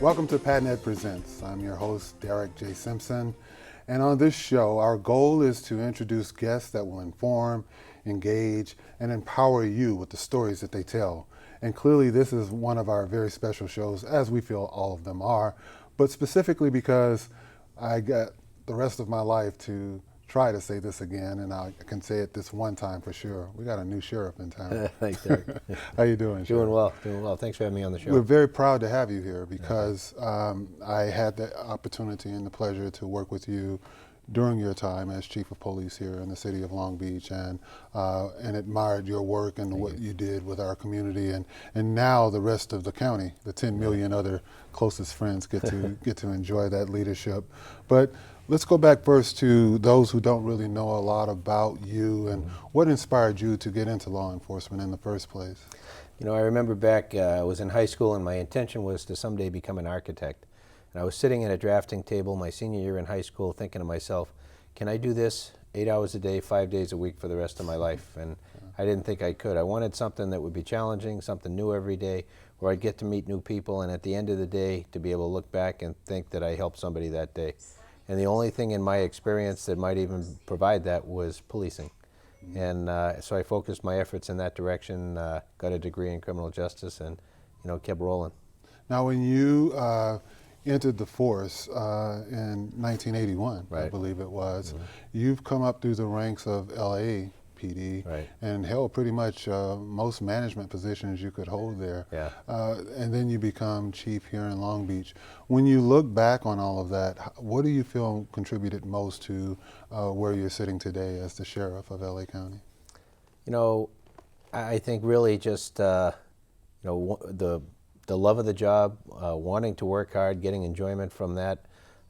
Welcome to PADNET Presents. I'm your host, Derek J. Simpson. And on this show, our goal is to introduce guests that will inform, engage, and empower you with the stories that they tell. And clearly, this is one of our very special shows, as we feel all of them are, but specifically because I got the rest of my life to try to say this again, and I can say it this one time for sure. We got a new sheriff in town. Thanks, Derek. How you doing, Sheriff? Doing well. Thanks for having me on the show. We're very proud to have you here because I had the opportunity and the pleasure to work with you during your time as Chief of Police here in the city of Long Beach, and admired your work and what you did with our community, and now the rest of the county, the 10 million other closest friends get to enjoy that leadership. But let's go back first to those who don't really know a lot about you and what inspired you to get into law enforcement in the first place. You know, I remember back, I was in high school and my intention was to someday become an architect. And I was sitting at a drafting table my senior year in high school thinking to myself, can I do this 8 hours a day, 5 days a week for the rest of my life? And I didn't think I could. I wanted something that would be challenging, something new every day, where I'd get to meet new people, and at the end of the day, to be able to look back and think that I helped somebody that day. And the only thing in my experience that might even provide that was policing. And so I focused my efforts in that direction, got a degree in criminal justice, and kept rolling. Now, when you entered the force in 1981, right. I believe it was, you've come up through the ranks of LAPD, right, and held pretty much most management positions you could hold there. Yeah. And then you become chief here in Long Beach. When you look back on all of that, what do you feel contributed most to where you're sitting today as the sheriff of LA County? You know, I think really just the love of the job, wanting to work hard, getting enjoyment from that,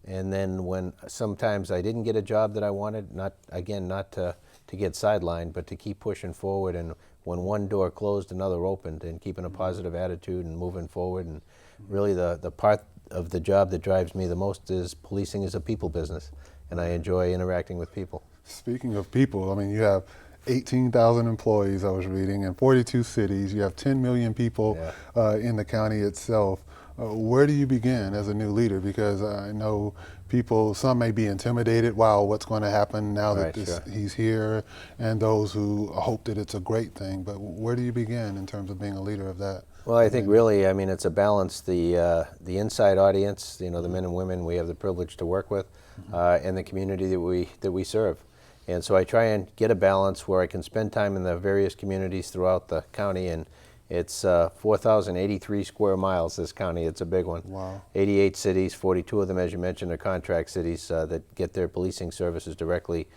and then when sometimes I didn't get a job that I wanted, not to get sidelined, but to keep pushing forward, and when one door closed, another opened, and keeping a positive attitude and moving forward. And really the part of the job that drives me the most is policing is a people business, and I enjoy interacting with people. Speaking of people, I mean, you have 18,000 employees, I was reading, in 42 cities. You have 10 million people in the county itself. Where do you begin as a new leader? Because I know people, some may be intimidated, wow, what's going to happen now that he's here, and those who hope that it's a great thing. But where do you begin in terms of being a leader of that? Well, I think really, I mean, it's a balance. The inside audience, the men and women we have the privilege to work with, and the community that we serve. And so I try and get a balance where I can spend time in the various communities throughout the county, and it's 4,083 square miles, this county. It's a big one. Wow. 88 cities, 42 of them, as you mentioned, are contract cities that get their policing services directly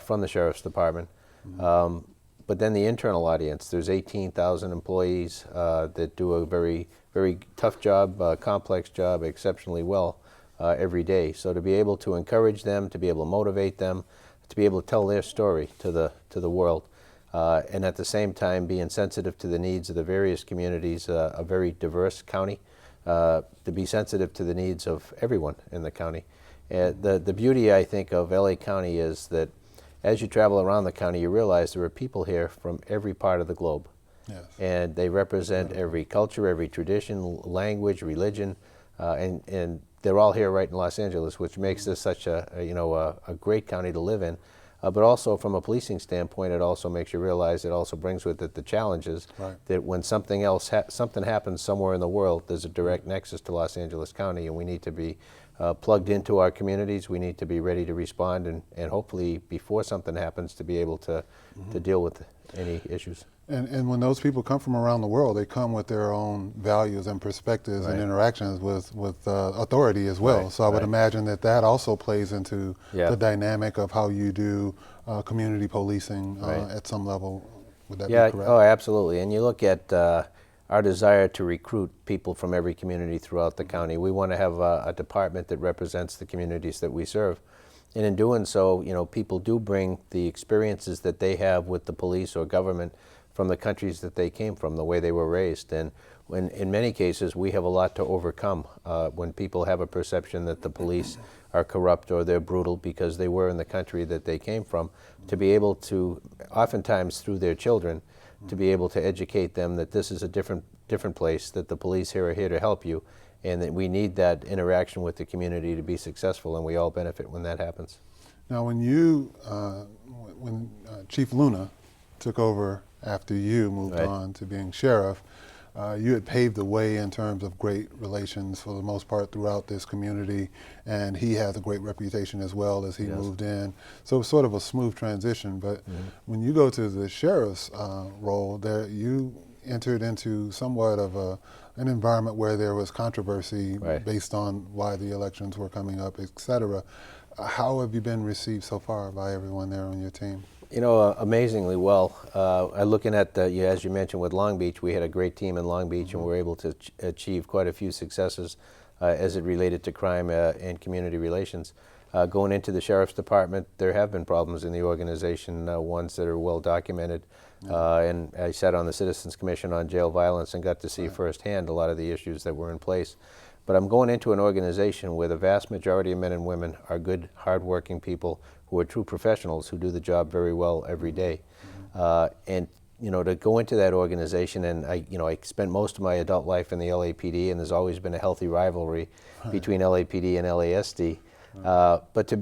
from the Sheriff's Department. But then the internal audience, there's 18,000 employees that do a very, very tough job, complex job, exceptionally well every day. So to be able to encourage them, to be able to motivate them, to be able to tell their story to the world, and at the same time being sensitive to the needs of the various communities, a very diverse county, to be sensitive to the needs of everyone in the county. The beauty, I think, of LA County is that as you travel around the county, you realize there are people here from every part of the globe. Yes. And they represent every culture, every tradition, language, religion, and they're all here right in Los Angeles, which makes this such a great county to live in. But also from a policing standpoint, it also makes you realize, it also brings with it the challenges that when something happens somewhere in the world, there's a direct nexus to Los Angeles County, and we need to be plugged into our communities. We need to be ready to respond, and hopefully before something happens to be able to deal with any issues. And when those people come from around the world, they come with their own values and perspectives and interactions with authority as well. So I would imagine that also plays into the dynamic of how you do community policing at some level. Would that be correct? Oh, absolutely. And you look at our desire to recruit people from every community throughout the county. We want to have a department that represents the communities that we serve. And in doing so, people do bring the experiences that they have with the police or government from the countries that they came from, the way they were raised. And when, in many cases, we have a lot to overcome when people have a perception that the police are corrupt or they're brutal because they were in the country that they came from, to be able to, oftentimes through their children, to be able to educate them that this is a different place, that the police here are here to help you, and that we need that interaction with the community to be successful, and we all benefit when that happens. Now, when Chief Luna took over after you moved Right. on to being sheriff, you had paved the way in terms of great relations for the most part throughout this community, and he has a great reputation as well as he Yes. moved in. So it's sort of a smooth transition, but when you go to the sheriff's role, there you entered into somewhat of an environment where there was controversy Right. based on why the elections were coming up, et cetera. How have you been received so far by everyone there on your team? You know, amazingly well. Looking at, as you mentioned, with Long Beach, we had a great team in Long Beach, and we were able to achieve quite a few successes as it related to crime and community relations. Going into the Sheriff's Department, there have been problems in the organization, ones that are well documented. And I sat on the Citizens Commission on Jail Violence and got to see firsthand a lot of the issues that were in place. But I'm going into an organization where the vast majority of men and women are good, hardworking people who are true professionals who do the job very well every day. And you know, to go into that organization, and I spent most of my adult life in the LAPD, and there's always been a healthy rivalry between LAPD and LASD. But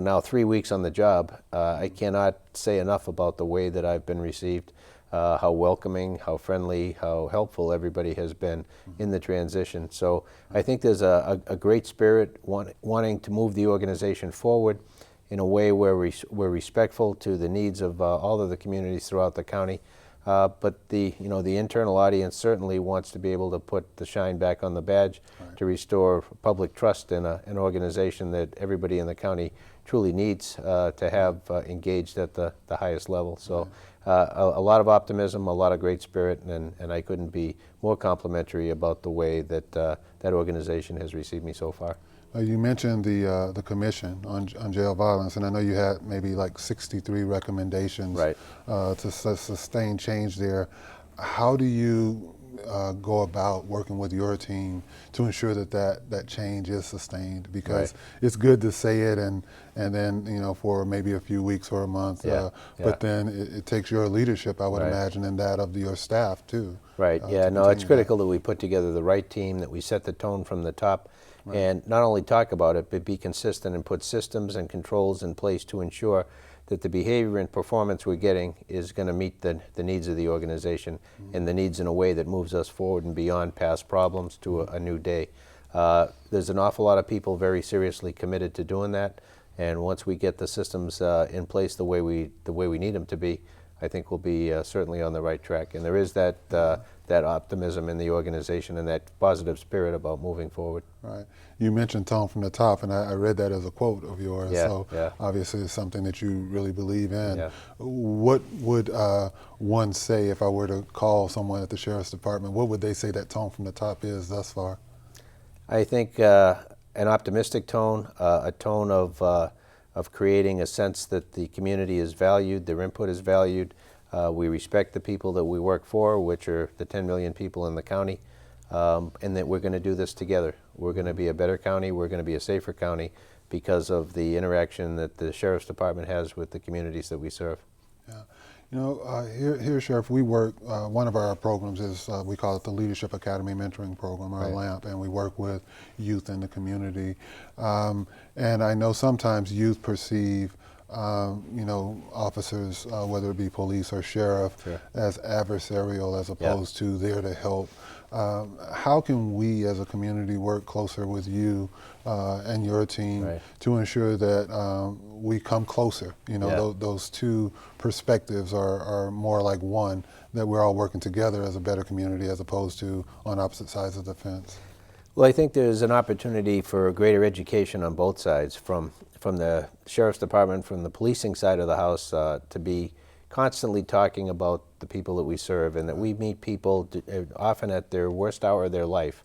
now 3 weeks on the job, I cannot say enough about the way that I've been received. How welcoming, how friendly, how helpful everybody has been in the transition. So I think there's a great spirit wanting to move the organization forward in a way where we're respectful to the needs of all of the communities throughout the county. But the internal audience certainly wants to be able to put the shine back on the badge to restore public trust in an organization that everybody in the county truly needs to have engaged at the highest level. So a lot of optimism, a lot of great spirit, and I couldn't be more complimentary about the way that that organization has received me so far. You mentioned the commission on jail violence, and I know you had maybe like 63 recommendations Right. To sustain change there. How do you go about working with your team to ensure that change is sustained? Because it's good to say it and then for maybe a few weeks or a month, but then it takes your leadership, I would imagine, and that of your staff too. Right. It's critical that we put together the right team, that we set the tone from the top. Right. And not only talk about it, but be consistent and put systems and controls in place to ensure that the behavior and performance we're getting is going to meet the needs of the organization and the needs in a way that moves us forward and beyond past problems to a new day. There's an awful lot of people very seriously committed to doing that, and once we get the systems in place the way we need them to be, I think we'll be certainly on the right track. And there is that optimism in the organization and that positive spirit about moving forward. Right. You mentioned tone from the top, and I read that as a quote of yours. Yeah, so obviously it's something that you really believe in. Yeah. What would one say if I were to call someone at the Sheriff's Department? What would they say that tone from the top is thus far? I think an optimistic tone, a tone of creating a sense that the community is valued, their input is valued. We respect the people that we work for, which are the 10 million people in the county, and that we're going to do this together. We're going to be a better county, we're going to be a safer county because of the interaction that the Sheriff's Department has with the communities that we serve. Yeah. Here, Sheriff, we work, one of our programs is, we call it the Leadership Academy Mentoring Program, or LAMP, and we work with youth in the community. And I know sometimes youth perceive officers, whether it be police or sheriff, as adversarial as opposed to there to help. How can we as a community work closer with you and your team to ensure that we come closer? Those two perspectives are more like one, that we're all working together as a better community as opposed to on opposite sides of the fence. Well, I think there's an opportunity for greater education on both sides, from the Sheriff's Department, from the policing side of the house, to be constantly talking about the people that we serve, and that we meet people often at their worst hour of their life,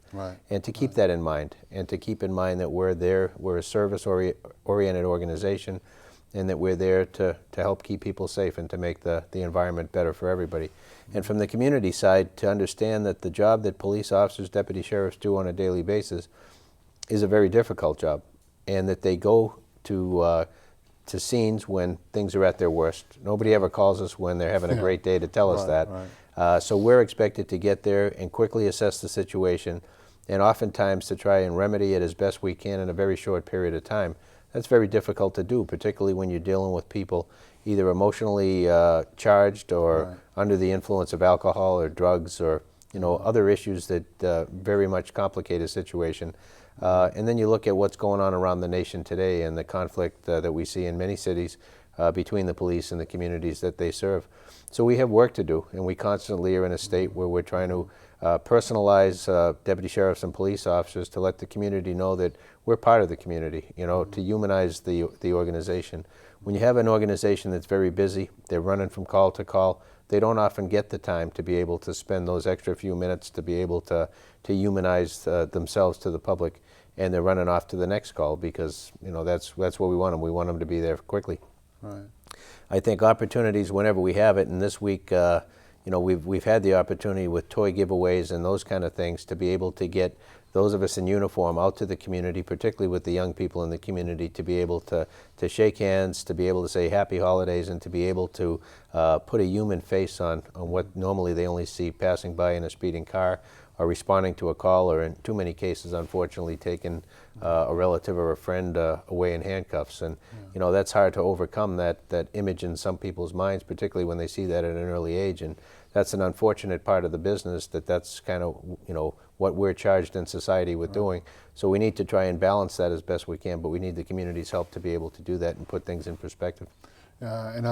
and to keep that in mind, and to keep in mind that we're a service-oriented organization, and that we're there to help keep people safe and to make the environment better for everybody. And from the community side, to understand that the job that police officers, deputy sheriffs do on a daily basis is a very difficult job, and that they go to scenes when things are at their worst. Nobody ever calls us when they're having a great day to tell us that. So we're expected to get there and quickly assess the situation and oftentimes to try and remedy it as best we can in a very short period of time. That's very difficult to do, particularly when you're dealing with people either emotionally charged or Right. under the influence of alcohol or drugs or other issues that very much complicate a situation. And then you look at what's going on around the nation today and the conflict that we see in many cities between the police and the communities that they serve. So we have work to do, and we constantly are in a state where we're trying to personalize deputy sheriffs and police officers to let the community know that we're part of the community, to humanize the organization. When you have an organization that's very busy, they're running from call to call, they don't often get the time to be able to spend those extra few minutes to be able to humanize themselves to the public, and they're running off to the next call because that's what we want them. We want them to be there quickly. Right. I think opportunities whenever we have it, and this week, we've had the opportunity with toy giveaways and those kind of things to be able to get those of us in uniform out to the community, particularly with the young people in the community, to be able to shake hands, to be able to say happy holidays, and to be able to put a human face on what normally they only see passing by in a speeding car or responding to a call, or in too many cases, unfortunately, taking a relative or a friend away in handcuffs. And that's hard to overcome that image in some people's minds, particularly when they see that at an early age. And that's an unfortunate part of the business, that's kind of what we're charged in society with doing. So we need to try and balance that as best we can, but we need the community's help to be able to do that and put things in perspective. And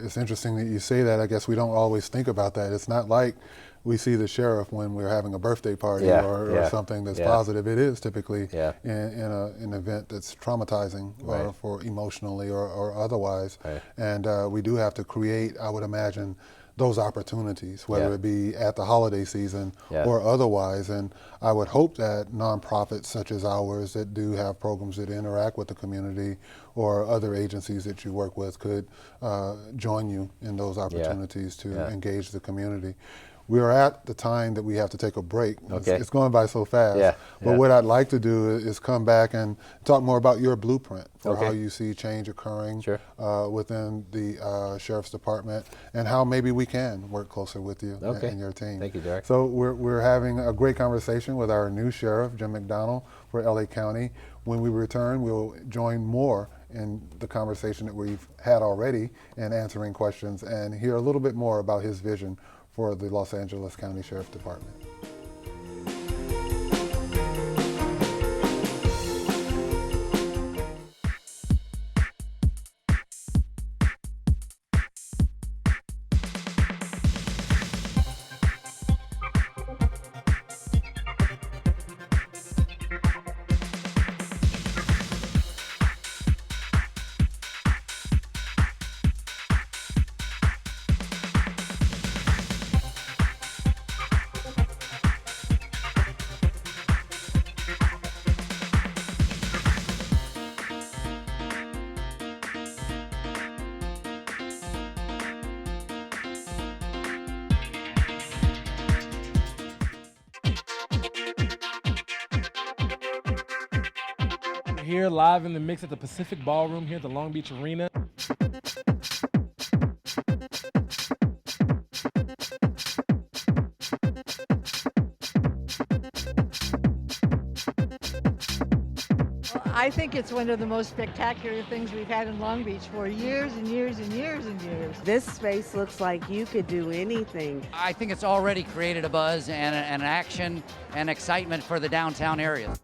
it's interesting that you say that. I guess we don't always think about that. It's not like we see the sheriff when we're having a birthday party or something that's positive. It is typically in an event that's traumatizing or for emotionally or otherwise. Right. And we do have to create, I would imagine, those opportunities, whether it be at the holiday season or otherwise. And I would hope that nonprofits such as ours that do have programs that interact with the community or other agencies that you work with could join you in those opportunities to engage the community. We are at the time that we have to take a break. Okay. It's going by so fast. But what I'd like to do is come back and talk more about your blueprint for how you see change occurring within the Sheriff's Department and how maybe we can work closer with you and your team. Thank you, Derek. So we're having a great conversation with our new sheriff, Jim McDonnell, for LA County. When we return, we'll join more in the conversation that we've had already and answering questions and hear a little bit more about his vision for the Los Angeles County Sheriff's Department. Here live in the mix at the Pacific Ballroom here at the Long Beach Arena. I think it's one of the most spectacular things we've had in Long Beach for years and years and years and years. This space looks like you could do anything. I think it's already created a buzz and an action and excitement for the downtown area.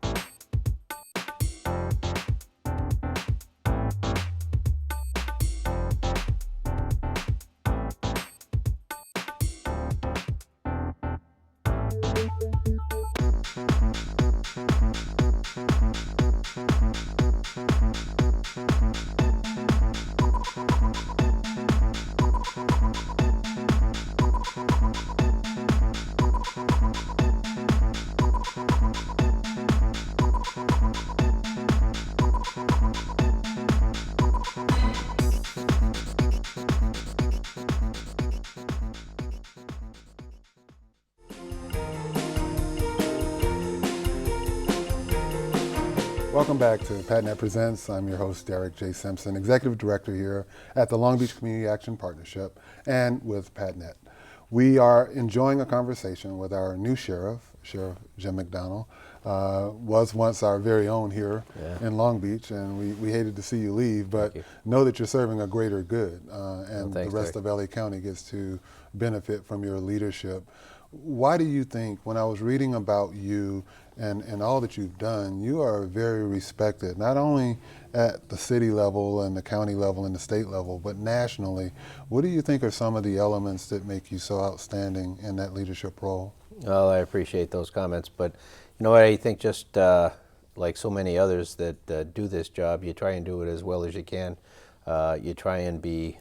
Welcome back to PADNET Presents. I'm your host, Derek J. Simpson, Executive Director here at the Long Beach Community Action Partnership and with PADNET. We are enjoying a conversation with our new sheriff Sheriff Jim McDonnell, was once our very own here Yeah. in Long Beach, and we hated to see you leave, but you. know that you're serving a greater good, and thanks, the rest Derek. of LA County gets to benefit from your leadership. Why do you think, when I was reading about you and all that you've done, you are very respected, not only at the city level and the county level and the state level, but nationally? What do you think are some of the elements that make you so outstanding in that leadership role? Well, I appreciate those comments, but you know what, I think just like so many others that do this job, you try and do it as well as you can. You try and be,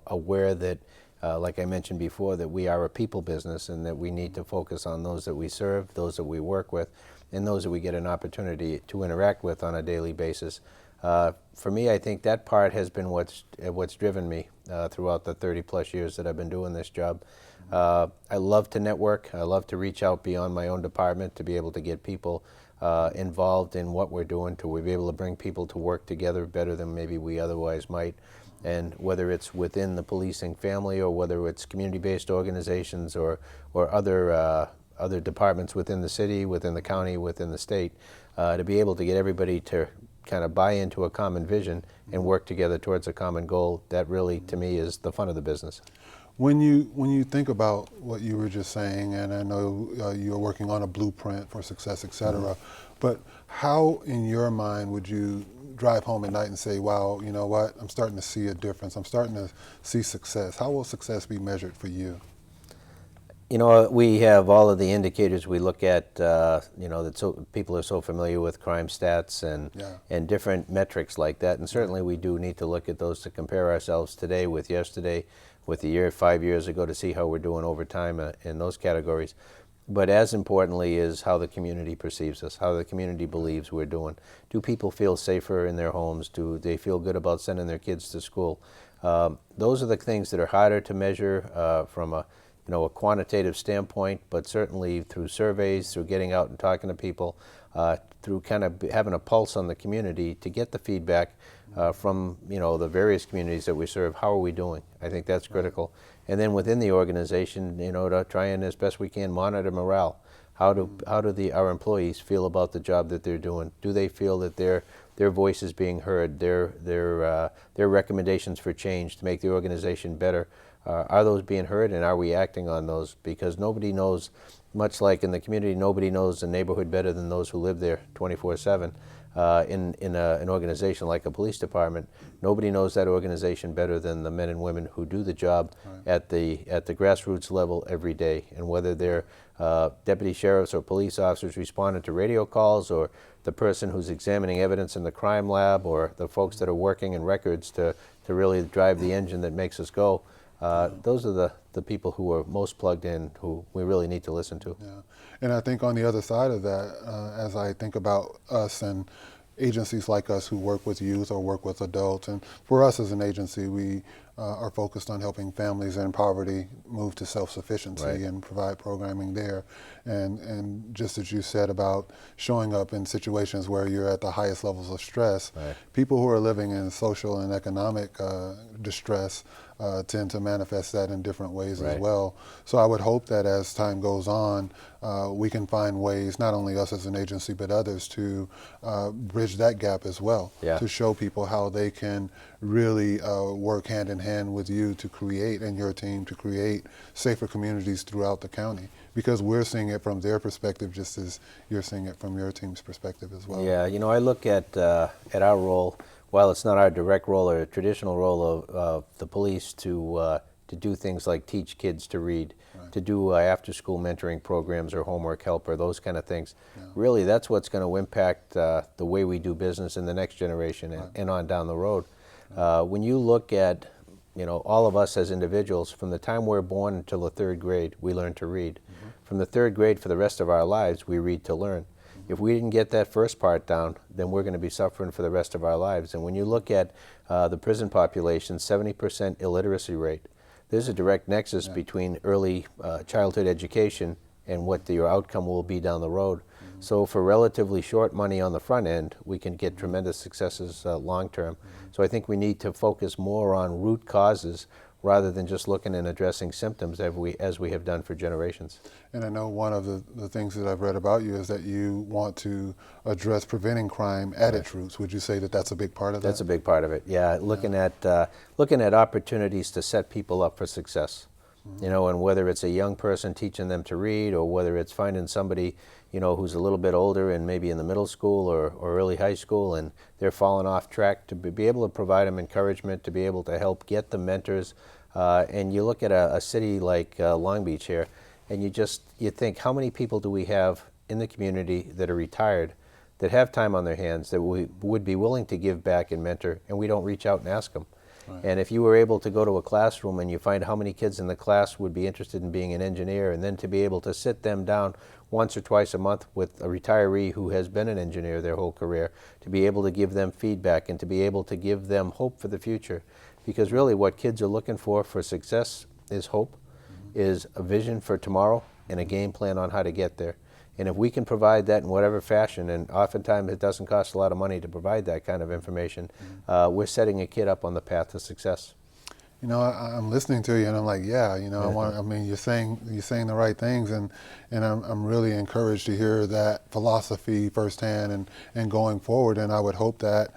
aware that, like I mentioned before, that we are a people business and that we need to focus on those that we serve, those that we work with, and those that we get an opportunity to interact with on a daily basis. For me, I think that part has been what's driven me throughout the 30-plus years that I've been doing this job. I love to network. I love to reach out beyond my own department to be able to get people involved in what we're doing, to be able to bring people to work together better than maybe we otherwise might. And whether it's within the policing family or whether it's community-based organizations or other departments within the city, within the county, within the state, to be able to get everybody to kind of buy into a common vision and work together towards a common goal, that really, to me, is the fun of the business. When you think about what you were just saying, and I know you're working on a blueprint for success, et cetera, but how in your mind would you drive home at night and say, wow, you know what, I'm starting to see a difference, I'm starting to see success? How will success be measured for you? We have all of the indicators we look at, that people are so familiar with, crime stats and different metrics like that. And certainly we do need to look at those to compare ourselves today with yesterday, with the year 5 years ago, to see how we're doing over time in those categories. But as importantly is how the community perceives us, how the community believes we're doing. Do people feel safer in their homes? Do they feel good about sending their kids to school? Those are the things that are harder to measure from a quantitative standpoint, but certainly through surveys, through getting out and talking to people, through kind of having a pulse on the community to get the feedback from the various communities that we serve. How are we doing? I think that's critical. And then within the organization, to try and as best we can monitor morale. How do our employees feel about the job that they're doing? Do they feel that their voice is being heard? Their recommendations for change to make the organization better, are those being heard, and are we acting on those? Because nobody knows, much like in the community, nobody knows the neighborhood better than those who live there 24/7. In an organization like a police department, nobody knows that organization better than the men and women who do the job at the grassroots level every day. And whether they're deputy sheriffs or police officers responding to radio calls, or the person who's examining evidence in the crime lab, or the folks that are working in records to really drive the engine that makes us go, those are the people who are most plugged in, who we really need to listen to. Yeah. And I think on the other side of that, as I think about us and agencies like us who work with youth or work with adults, and for us as an agency, we are focused on helping families in poverty move to self-sufficiency and provide programming there. And just as you said about showing up in situations where you're at the highest levels of stress, people who are living in social and economic distress tend to manifest that in different ways as well. So I would hope that as time goes on, we can find ways, not only us as an agency, but others, to bridge that gap as well, to show people how they can really work hand in hand with you to create, and your team to create, safer communities throughout the county. Because we're seeing it from their perspective just as you're seeing it from your team's perspective as well. Yeah, I look at our role, while it's not our direct role or a traditional role of the police to do things like teach kids to read, to do after-school mentoring programs or homework help or those kind of things. Really, that's what's going to impact the way we do business in the next generation and on down the road. When you look at all of us as individuals, from the time we're born until the third grade, we learn to read. From the third grade for the rest of our lives, we read to learn. If we didn't get that first part down, then we're going to be suffering for the rest of our lives. And when you look at the prison population, 70% illiteracy rate, there's a direct nexus between early childhood education and what your outcome will be down the road. So for relatively short money on the front end, we can get tremendous successes long term. So I think we need to focus more on root causes rather than just looking and addressing symptoms as we have done for generations. And I know one of the things that I've read about you is that you want to address preventing crime at its roots. Would you say that that's a big part of that? That's a big part of it. Yeah, looking at opportunities to set people up for success. You know, and whether it's a young person teaching them to read, or whether it's finding somebody, you know, who's a little bit older and maybe in the middle school or early high school, and they're falling off track, to be able to provide them encouragement, to be able to help get the mentors. And you look at a city like Long Beach here, and you think, how many people do we have in the community that are retired, that have time on their hands, that we would be willing to give back and mentor, and we don't reach out and ask them. Right. And if you were able to go to a classroom and you find how many kids in the class would be interested in being an engineer, and then to be able to sit them down once or twice a month with a retiree who has been an engineer their whole career, to be able to give them feedback and to be able to give them hope for the future. Because really what kids are looking for success is hope, is a vision for tomorrow, and a game plan on how to get there. And if we can provide that in whatever fashion, and oftentimes it doesn't cost a lot of money to provide that kind of information, we're setting a kid up on the path to success. You know, I'm listening to you, and I'm like, yeah, you know, I mean, you're saying the right things, and I'm really encouraged to hear that philosophy firsthand and going forward. And I would hope that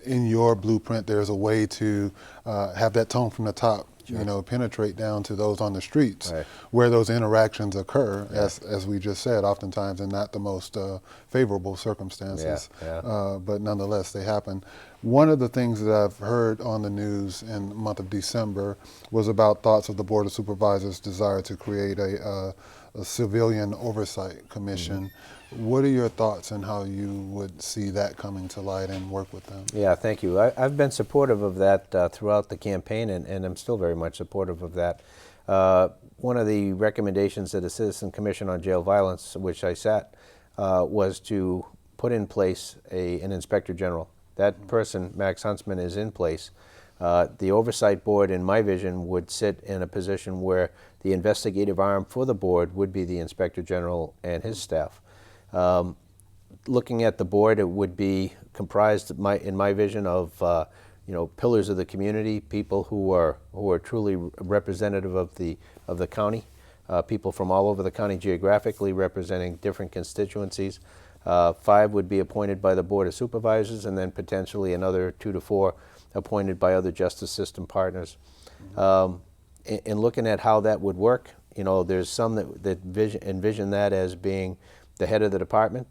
in your blueprint, there's a way to have that tone from the top. Sure. You know, penetrate down to those on the streets, right, where those interactions occur, as we just said, oftentimes in not the most favorable circumstances, but nonetheless they happen. One of the things that I've heard on the news in the month of December was about thoughts of the Board of Supervisors' desire to create a civilian oversight commission. What are your thoughts on how you would see that coming to light and work with them? Yeah, thank you. I've been supportive of that throughout the campaign, and I'm still very much supportive of that. One of the recommendations of the Citizen Commission on Jail Violence, which I sat, was to put in place an Inspector General. That person, Max Huntsman, is in place. The Oversight Board, in my vision, would sit in a position where the investigative arm for the board would be the Inspector General and his staff. Looking at the board, it would be comprised, in my vision, of pillars of the community, people who are truly representative of the county, people from all over the county geographically representing different constituencies. 5 would be appointed by the Board of Supervisors, and then potentially another 2 to 4 appointed by other justice system partners. In looking at how that would work, there's some that envision that as being the head of the department,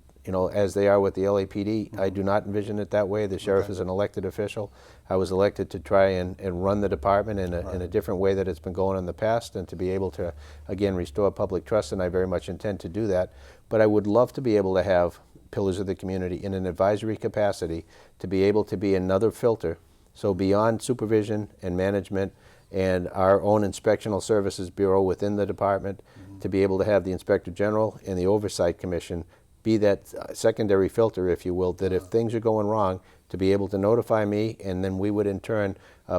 as they are with the LAPD. I do not envision it that way. The sheriff is an elected official. I was elected to try and run the department in a different way that it's been going in the past, and to be able to, again, restore public trust, and I very much intend to do that. But I would love to be able to have pillars of the community in an advisory capacity, to be able to be another filter. So beyond supervision and management and our own inspectional services bureau within the department, to be able to have the Inspector General and the Oversight Commission be that secondary filter, if you will, that if things are going wrong, to be able to notify me, and then we would in turn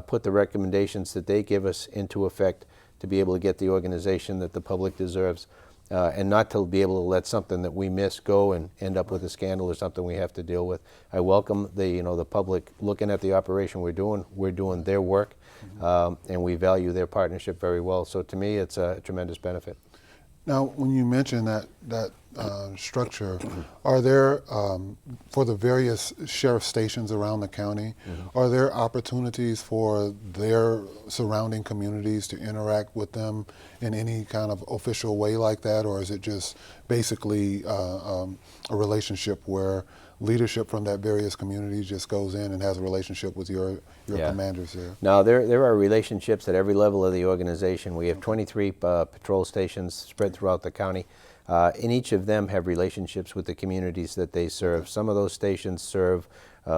put the recommendations that they give us into effect, to be able to get the organization that the public deserves, and not to be able to let something that we miss go and end up with a scandal or something we have to deal with. I welcome the public looking at the operation we're doing. We're doing their work, and we value their partnership very well. So to me, it's a tremendous benefit. Now, when you mention that structure, are there, for the various sheriff stations around the county, are there opportunities for their surrounding communities to interact with them in any kind of official way like that, or is it just basically a relationship where leadership from that various communities just goes in and has a relationship with your commanders there? No, there are relationships at every level of the organization. We have 23 patrol stations spread throughout the county. And each of them have relationships with the communities that they serve. Some of those stations serve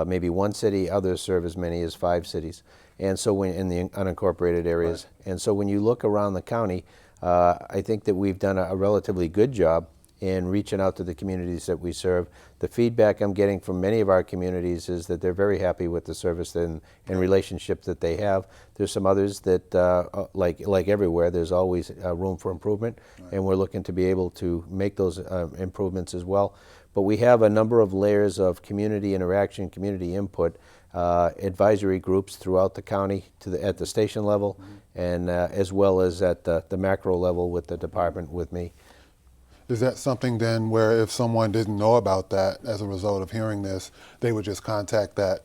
maybe one city, others serve as many as 5 cities. And so in the unincorporated areas. Right. And so when you look around the county, I think that we've done a relatively good job in reaching out to the communities that we serve. The feedback I'm getting from many of our communities is that they're very happy with the service and relationship that they have. There's some others that, like everywhere, there's always room for improvement, and we're looking to be able to make those improvements as well. But we have a number of layers of community interaction, community input, advisory groups throughout the county at the station level, and as well as at the macro level with the department with me. Is that something then where if someone didn't know about that as a result of hearing this, they would just contact that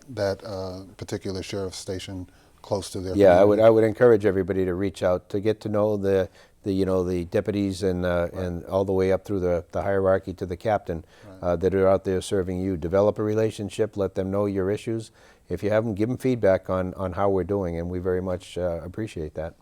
particular sheriff's station close to their Yeah, community? I would encourage everybody to reach out to get to know the deputies and all the way up through the hierarchy to the captain that are out there serving you. Develop a relationship, let them know your issues. If you haven't, give them feedback on how we're doing, and we very much appreciate that.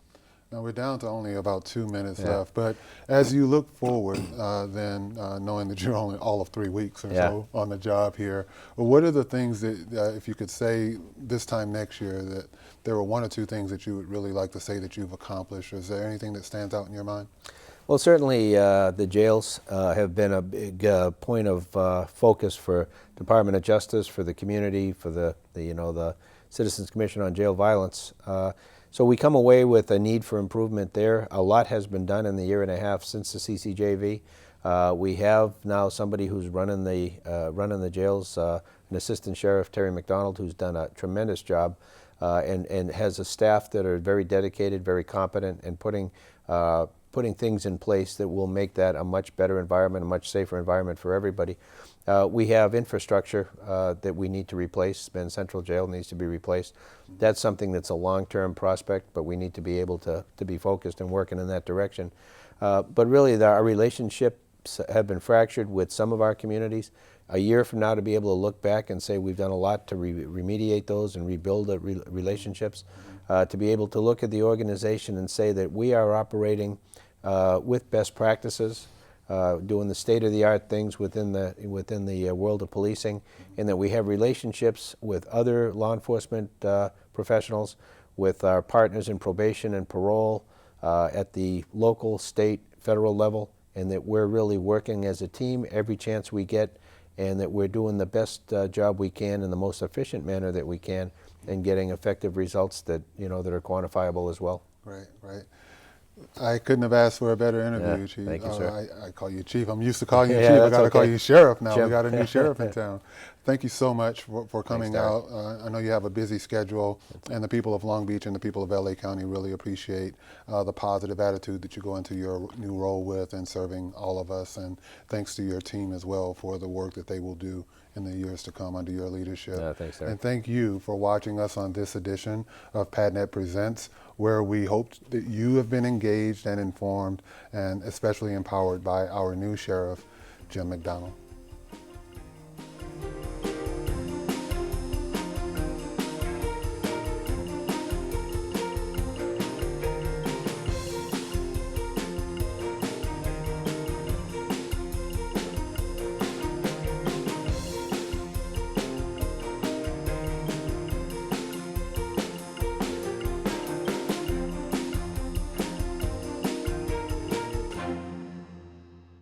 Now we're down to only about 2 minutes left, but as you look forward, knowing that you're only all of 3 weeks or so on the job here, what are the things that, if you could say this time next year, that there were 1 or 2 things that you would really like to say that you've accomplished? Is there anything that stands out in your mind? Well, certainly the jails have been a big point of focus for Department of Justice, for the community, for the Citizens Commission on Jail Violence. So we come away with a need for improvement there. A lot has been done in the year and a half since the CCJV. We have now somebody who's running the jails, an assistant sheriff, Terry McDonnell, who's done a tremendous job and has a staff that are very dedicated, very competent, and putting things in place that will make that a much better environment, a much safer environment for everybody. We have infrastructure that we need to replace. Bend Central Jail needs to be replaced. That's something that's a long-term prospect, but we need to be able to be focused and working in that direction. But really, our relationships have been fractured with some of our communities. A year from now, to be able to look back and say we've done a lot to remediate those and rebuild the relationships, to be able to look at the organization and say that we are operating with best practices, doing the state-of-the-art things within the world of policing, and that we have relationships with other law enforcement professionals, with our partners in probation and parole at the local, state, federal level, and that we're really working as a team every chance we get, and that we're doing the best job we can in the most efficient manner that we can, and getting effective results that that are quantifiable as well. Right, right. I couldn't have asked for a better interview, Chief. Thank you, sir. I call you Chief. I'm used to calling you Yeah, Chief. I that's got to call okay. you Sheriff now. Jim. We got a new sheriff in town. Thank you so much for coming Thanks, out. I know you have a busy schedule, and the people of Long Beach and the people of LA County really appreciate the positive attitude that you go into your new role with and serving all of us. And thanks to your team as well for the work that they will do in the years to come under your leadership. Thanks, sir. And thank you for watching us on this edition of PADNET Presents, where we hope that you have been engaged and informed and especially empowered by our new sheriff, Jim McDonnell.